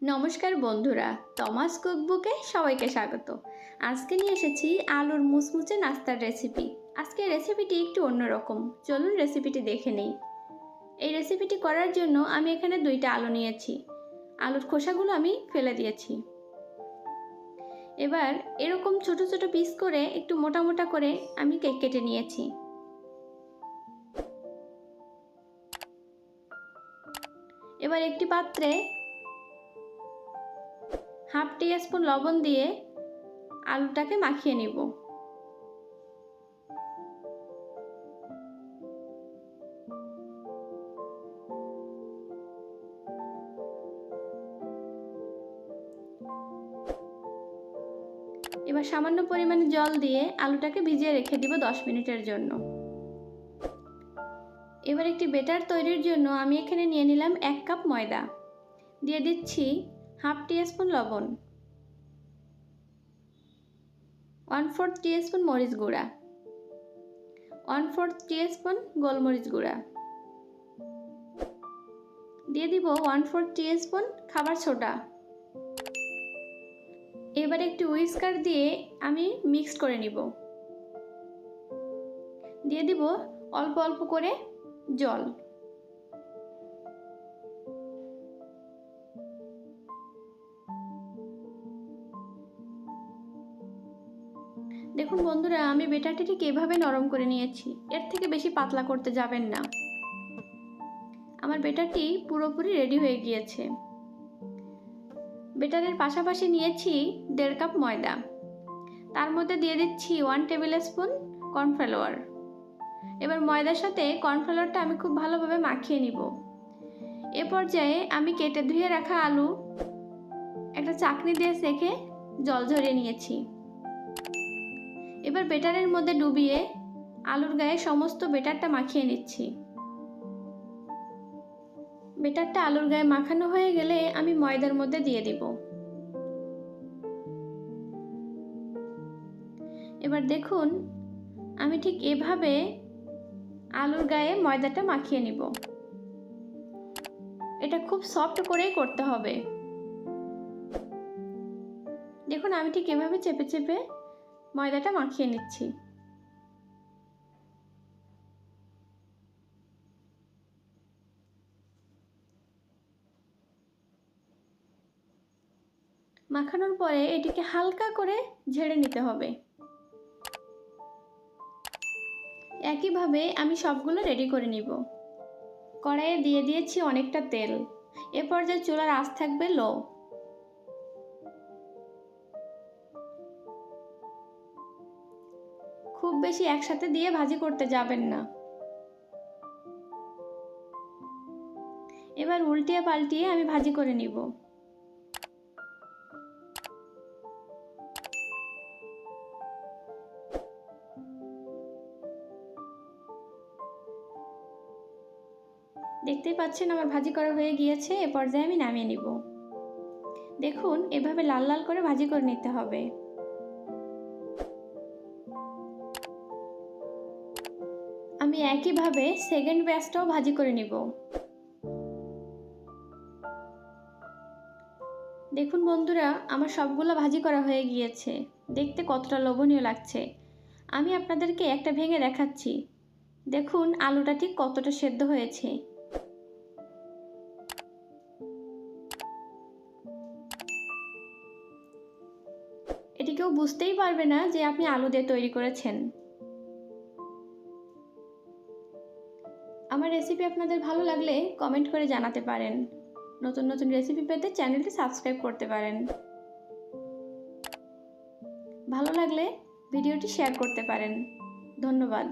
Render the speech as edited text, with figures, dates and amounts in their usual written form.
নমস্কার বন্ধুরা, তমাস কুকবুকে সবাইকে স্বাগত। আজকে নিয়ে এসেছি আলুর মুচমুচে নাস্তার রেসিপি। আজকে রেসিপিটি একটু অন্যরকম, চলুন রেসিপিটি দেখে নেই। এই রেসিপিটি করার জন্য আমি এখানে 2টা আলু নিয়েছি। আলুর খোসাগুলো আমি ফেলে দিয়েছি। এবার এরকম ছোট ছোট পিস করে একটু মোটা মোটা করে আমি কেটে নিয়েছি। এবার একটি পাত্রে হাফ টি স্পুন লবণ দিয়ে আলুটাকে মাখিয়ে নিব। এবার সামান্য পরিমাণে জল দিয়ে আলুটাকে ভিজিয়ে রেখে দিব 10 মিনিটের জন্য। এবার একটি ব্যাটার তৈরির জন্য আমি এখানে নিয়ে নিলাম 1 কাপ ময়দা, দিয়ে দিচ্ছি হাফ টি স্পুন লবণ, 1/4 টি স্পুন মরিচ গুঁড়া, 1/4 টি স্পুন গোলমরিচ গুঁড়া, দিয়ে দিব 1/4 টি স্পুন খাবার সোডা। এবার একটি হুইস্কার দিয়ে আমি মিক্স করে নিব। দিয়ে দিব অল্প অল্প করে জল। দেখুন বন্ধুরা, আমি ব্যাটারটি ঠিক এভাবে নরম করে নিয়েছি, এর থেকে বেশি পাতলা করতে যাবেন না। আমার ব্যাটারটি পুরোপুরি রেডি হয়ে গিয়েছে। ব্যাটারের পাশাপাশি নিয়েছি 1.5 কাপ ময়দা, তার মধ্যে দিয়ে দিচ্ছি 1 টেবিল স্পুন কর্নফ্লাওয়ার। এবার ময়দার সাথে কর্নফ্লাওয়ারটা আমি খুব ভালোভাবে মাখিয়ে নিব। এ পর্যায়ে আমি কেটে ধুয়ে রাখা আলু একটা চাকনি দিয়ে সেঁকে জল ঝরিয়ে নিয়েছি। এবার ব্যাটারের মধ্যে ডুবিয়ে আলুর গায়ে সমস্ত ব্যাটারটা মাখিয়ে নিচ্ছি। ব্যাটারটা আলুর গায়ে মাখানো হয়ে গেলে আমি ময়দার মধ্যে দিয়ে দিব। এবার দেখুন, আমি ঠিক এভাবে আলুর গায়ে ময়দাটা মাখিয়ে নিব। এটা খুব সফট করেই করতে হবে। দেখুন, আমি ঠিক এভাবে চেপে চেপে ময়দাটা মাখিয়ে নিচ্ছি। মাখানোর পরে এটিকে হালকা করে ঝেড়ে নিতে হবে। একইভাবে আমি সবগুলো রেডি করে নিব। কড়াইয়ে দিয়ে দিয়েছি অনেকটা তেল। এ পর্যায়ে চুলার আঁচ থাকবে লো। খুব বেশি একসাথে দিয়ে ভাজি করতে যাবেন না। এবার উল্টিয়ে পাল্টিয়ে আমি ভাজি করে নিব। দেখতেই পাচ্ছেন আমার ভাজি করা হয়ে গিয়েছে। এ পর্যায়ে আমি নামিয়ে নিব। দেখুন, এভাবে লাল লাল করে ভাজি করে নিতে হবে। আমি একইভাবে সেকেন্ড ব্যাচটাও ভাজি করে নিব। দেখুন বন্ধুরা, আমার সবগুলো ভাজি করা হয়ে গিয়েছে। দেখতে কতটা লোভনীয় লাগছে। আমি আপনাদেরকে একটা ভেঙে দেখাচ্ছি। দেখুন আলুটা ঠিক কতটা সেদ্ধ হয়েছে। এটি কেউ বুঝতেই পারবে না যে আপনি আলু দিয়ে তৈরি করেছেন। আমার রেসিপি আপনাদের ভালো লাগলে কমেন্ট করে জানাতে পারেন। নতুন নতুন রেসিপি পেতে চ্যানেলটি সাবস্ক্রাইব করতে পারেন। ভালো লাগলে ভিডিওটি শেয়ার করতে পারেন। ধন্যবাদ।